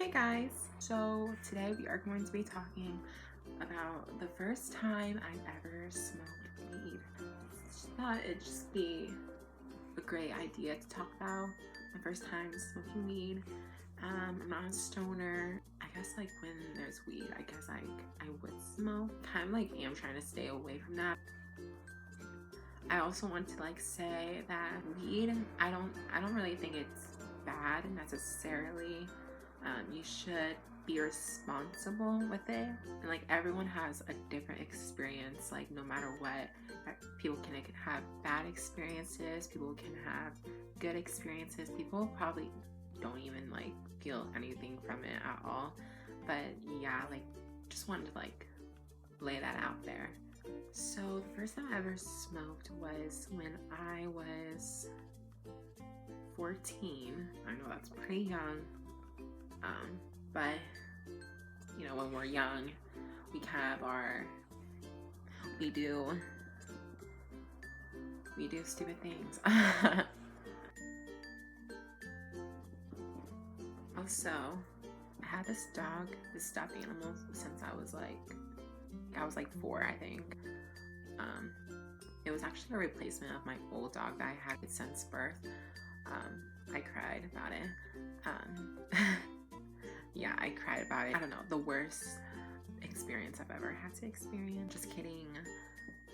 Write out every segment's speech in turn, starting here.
Hey guys! So today we are going to be talking about the first time I've ever smoked weed. Just thought it'd just be a great idea to talk about my first time smoking weed. I'm not a stoner. I guess like when there's weed, I guess I would smoke. Kind of like am trying to stay away from that. I also want to like say that weed, I don't really think it's bad necessarily. You should be responsible with it, and like everyone has a different experience. Like no matter what, people can have bad experiences, people can have good experiences, people probably don't even like feel anything from it at all. But yeah, like just wanted to like lay that out there. So the first time I ever smoked was when I was 14. I know that's pretty young, but you know, when we're young, we have we do stupid things. Also, I had this dog, this stuffed animal, since I was like 4, I think. It was actually a replacement of my old dog that I had since birth. I cried about it. Yeah, I cried about it. I don't know, the worst experience I've ever had to experience. Just kidding.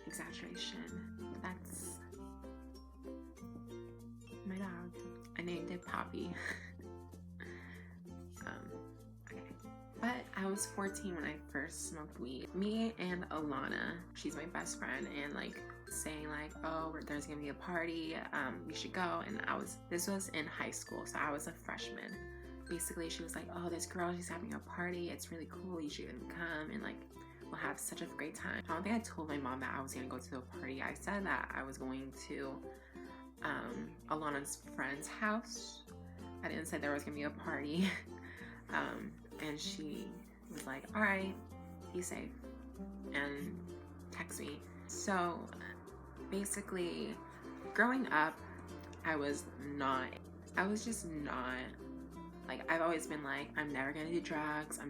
Exaggeration. That's my dog. I named it Poppy. Okay. But I was 14 when I first smoked weed. Me and Alana, she's my best friend, and like saying like, oh, there's gonna be a party, we should go. And this was in high school, so I was a freshman. Basically, she was like, oh, this girl, she's having a party, it's really cool, you should come, and like we'll have such a great time. I don't think I told my mom that I was gonna go to the party. I said that I was going to Alana's friend's house. I didn't say there was gonna be a party. And she was like, all right, be safe, and text me. So basically, growing up, I was just not, like, I've always been like, I'm never gonna do drugs,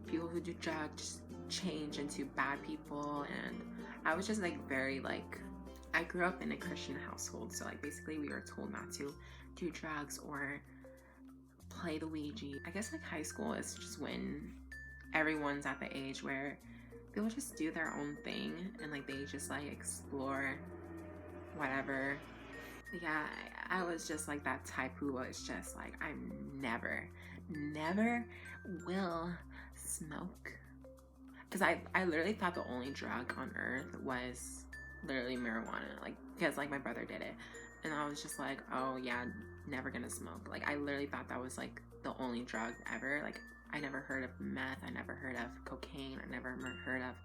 people who do drugs just change into bad people. And I was just like very like, I grew up in a Christian household, so like basically we were told not to do drugs or play the Ouija. I guess like high school is just when everyone's at the age where people just do their own thing and like they just like explore whatever. Yeah, I was just like that type who was just like, I'm never will smoke. Because I literally thought the only drug on earth was literally marijuana, like because like my brother did it, and I was just like, oh yeah, never gonna smoke. Like I literally thought that was like the only drug ever. Like I never heard of meth, I never heard of cocaine, I never heard of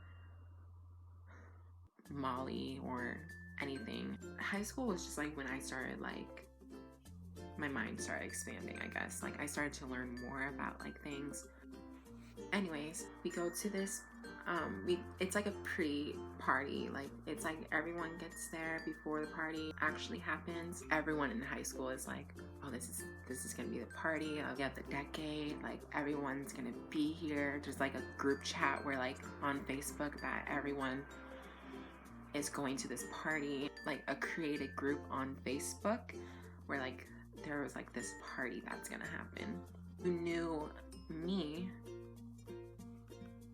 Molly or anything. High school was just like when I started like, my mind started expanding, I guess. Like I started to learn more about like things. Anyways, we go to this it's like a pre-party. Like it's like everyone gets there before the party actually happens. Everyone in high school is like, oh, this is gonna be the party of the decade, like everyone's gonna be here. There's like a group chat where like on Facebook that everyone is going to this party, like a created group on Facebook where like there was like this party that's gonna happen. Who knew me?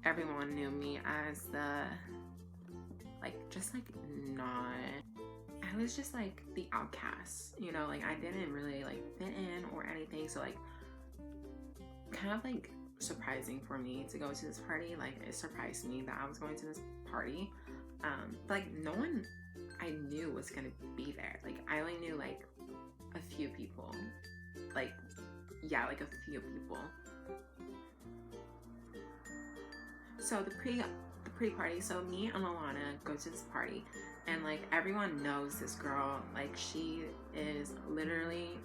Everyone knew me as the like just like not, I was just like the outcast, you know, like I didn't really like fit in or anything. So like kind of like surprising for me to go to this party. Like it surprised me that I was going to this party. But like no one I knew was gonna be there. Like I only knew like a few people. Like yeah, like a few people. So the pre-party, so me and Alana go to this party, and like everyone knows this girl. Like she is literally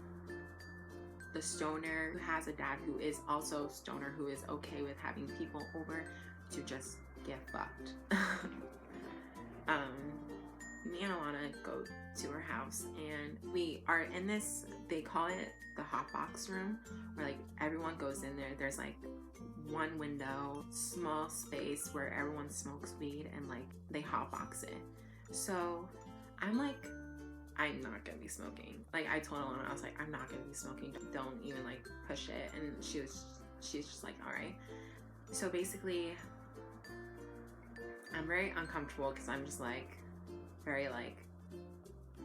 the stoner who has a dad who is also stoner, who is okay with having people over to just get fucked. me and Alana go to her house, and we are in this, they call it the hot box room, where like everyone goes in there. There's like one window, small space where everyone smokes weed, and like they hot box it. So I'm like, I'm not gonna be smoking. Like I told Alana, I was like, I'm not gonna be smoking. Don't even like push it. And she's just like, all right. So basically, I'm very uncomfortable because I'm just like, very like,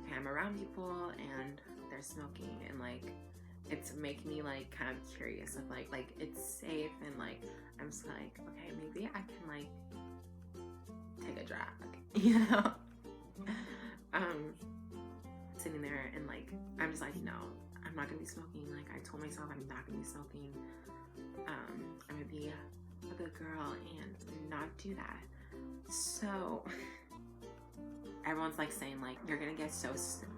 okay, I'm around people and they're smoking, and like it's making me like kind of curious of like it's safe, and like I'm just like, okay, maybe I can like take a drag, you know. Sitting there, and like I'm just like, no, I'm not gonna be smoking. Like I told myself I'm not gonna be smoking. I'm gonna be a good girl and not do that. So everyone's like saying like, you're gonna get so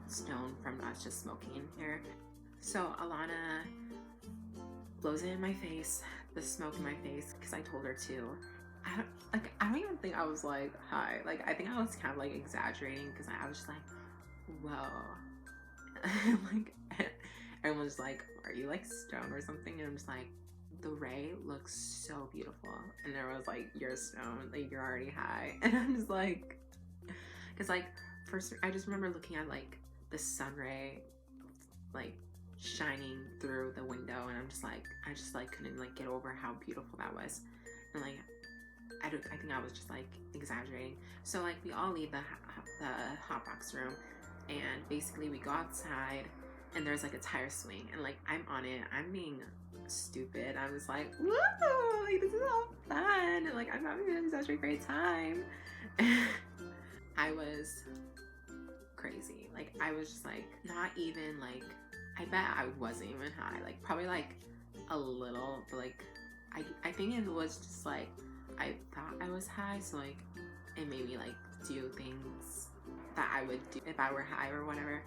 stoned from us just smoking in here. So Alana blows it in my face, the smoke in my face, because I told her to. I don't even think I was like high. Like I think I was kind of like exaggerating, because I was just like, whoa. Like everyone's like, are you like stoned or something? And I'm just like, the ray looks so beautiful. And everyone's like, you're stoned, like you're already high. And I'm just like, because like first I just remember looking at like the sun ray like shining through the window, and I'm just like, I just like couldn't like get over how beautiful that was. And like I think I was just like exaggerating. So like we all leave the hot box room, and basically we go outside, and there's like a tire swing, and like I'm on it, I'm being stupid. I was like, whoa, like this is all fun, and like I'm having such a great time. I was crazy. Like I was just like, not even like, I bet I wasn't even high, like probably like a little, but like I think it was just like, I thought I was high, so like it made me like do things that I would do if I were high or whatever.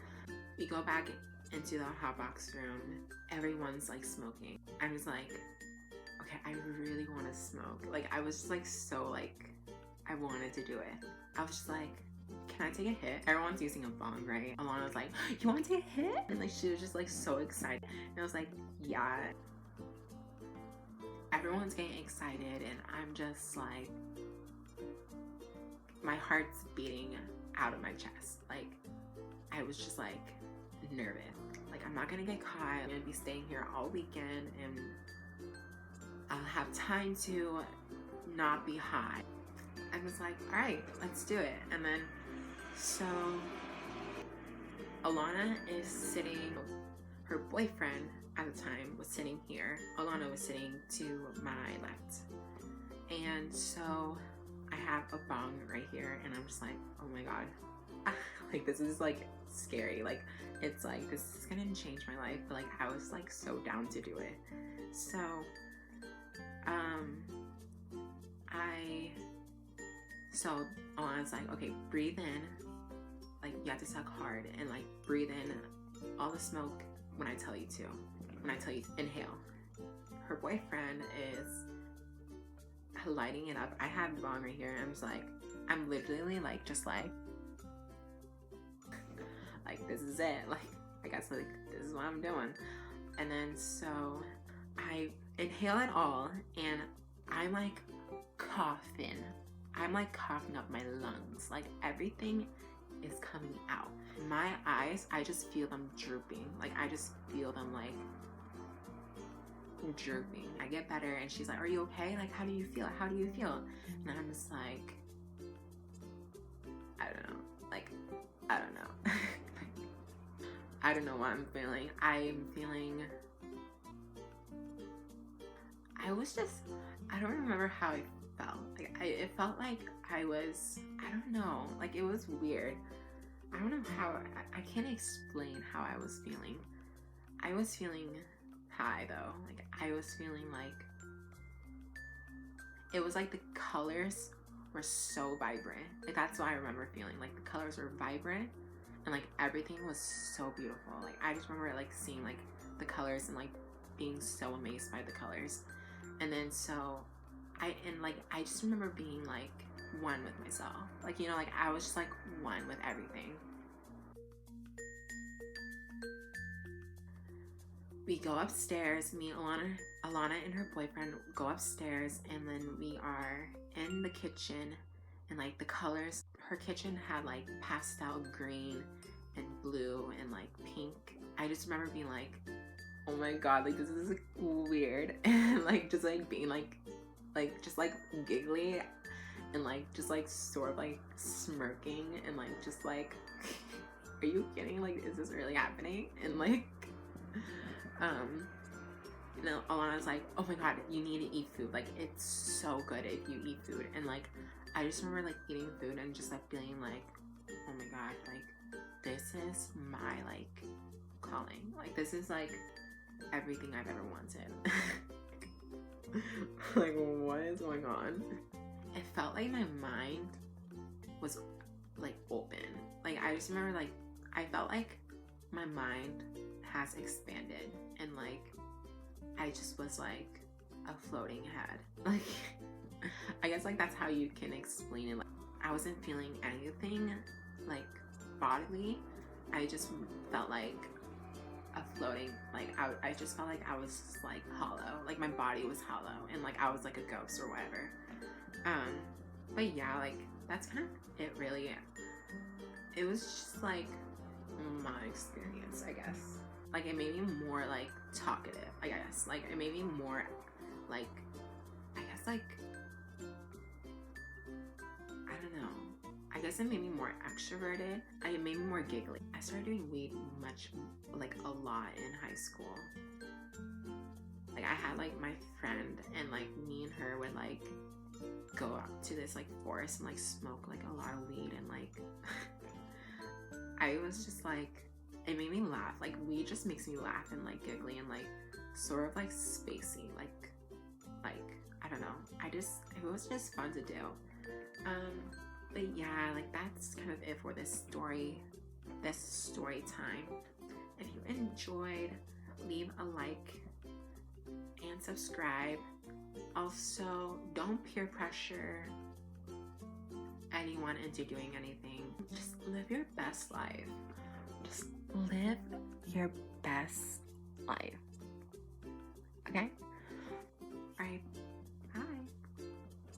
We go back into the hot box room, everyone's like smoking. I was like, okay, I really want to smoke. Like I was just like so like, I wanted to do it. I was just like, can I take a hit? Everyone's using a bong, right? Alana was like, you want to take a hit? And like she was just like so excited, and I was like, yeah. Everyone's getting excited, and I'm just like, my heart's beating out of my chest. Like I was just like nervous. Like I'm not gonna get caught. I'm gonna be staying here all weekend, and I'll have time to not be high. I was like, all right, let's do it. And then so Alana is sitting, her boyfriend at the time was sitting here. Alana was sitting to my left. And so I have a bong right here, and I'm just like, oh my God. Like this is like scary. Like it's like, this is gonna change my life. But like I was like so down to do it. So so Alana's like, okay, breathe in. Like you have to suck hard, and like breathe in all the smoke when I tell you to. When I tell you to inhale. Her boyfriend is lighting it up. I have the bong right here, and I'm just like, I'm literally like, just like this is it. Like I guess like this is what I'm doing. And then so I inhale it all, and I'm like coughing. I'm like coughing up my lungs. Like everything is coming out. My eyes, I just feel them drooping. Like I just feel them like drooping. I get better, and she's like, are you okay? Like how do you feel? How do you feel? And I'm just like, I don't know. Like I don't know. I don't know what I'm feeling. I'm feeling, I don't remember how I felt. Like it felt like I was, I don't know, like it was weird. I don't know how, I can't explain how I was feeling. I was feeling high though. Like I was feeling like, it was like the colors were so vibrant. Like that's what I remember feeling. Like the colors were vibrant, and like everything was so beautiful. Like I just remember like seeing like the colors and like being so amazed by the colors. And then so I just remember being like one with myself. Like, you know, like I was just like one with everything. We go upstairs, me, Alana and her boyfriend go upstairs, and then we are in the kitchen, and like the colors, her kitchen had like pastel green and blue and like pink. I just remember being like, oh my god, like this is like, weird, and like just like being like just like giggly and like just like sort of like smirking and like just like are you kidding, like is this really happening? And like you know, Alana's like, oh my god, you need to eat food, like it's so good if you eat food. And like I just remember like eating food and just like feeling like, oh my god, like this is my like calling, like this is like everything I've ever wanted. Like what is going on? It felt like my mind was like open. Like I just remember like I felt like my mind has expanded, and like I just was like a floating head. Like I guess like that's how you can explain it. Like I wasn't feeling anything like bodily. I just felt like a floating, like I just felt like I was just like hollow, like my body was hollow, and like I was like a ghost or whatever. But yeah, like that's kind of it really. It was just like my experience, I guess. Like it made me more like talkative, I guess. Like it made me more like, I guess like, I don't know. I guess it made me more extroverted. It made me more giggly. I started doing weed like a lot in high school. Like I had like my friend, and like me and her would like go out to this like forest and like smoke like a lot of weed, and like I was just like, it made me laugh. Like weed just makes me laugh and like giggly and like sort of like spacey, like I don't know. It was just fun to do. But yeah, like that's kind of it for this story time. If you enjoyed, leave a like and subscribe. Also, don't peer pressure anyone into doing anything. Just live your best life. Just live your best life.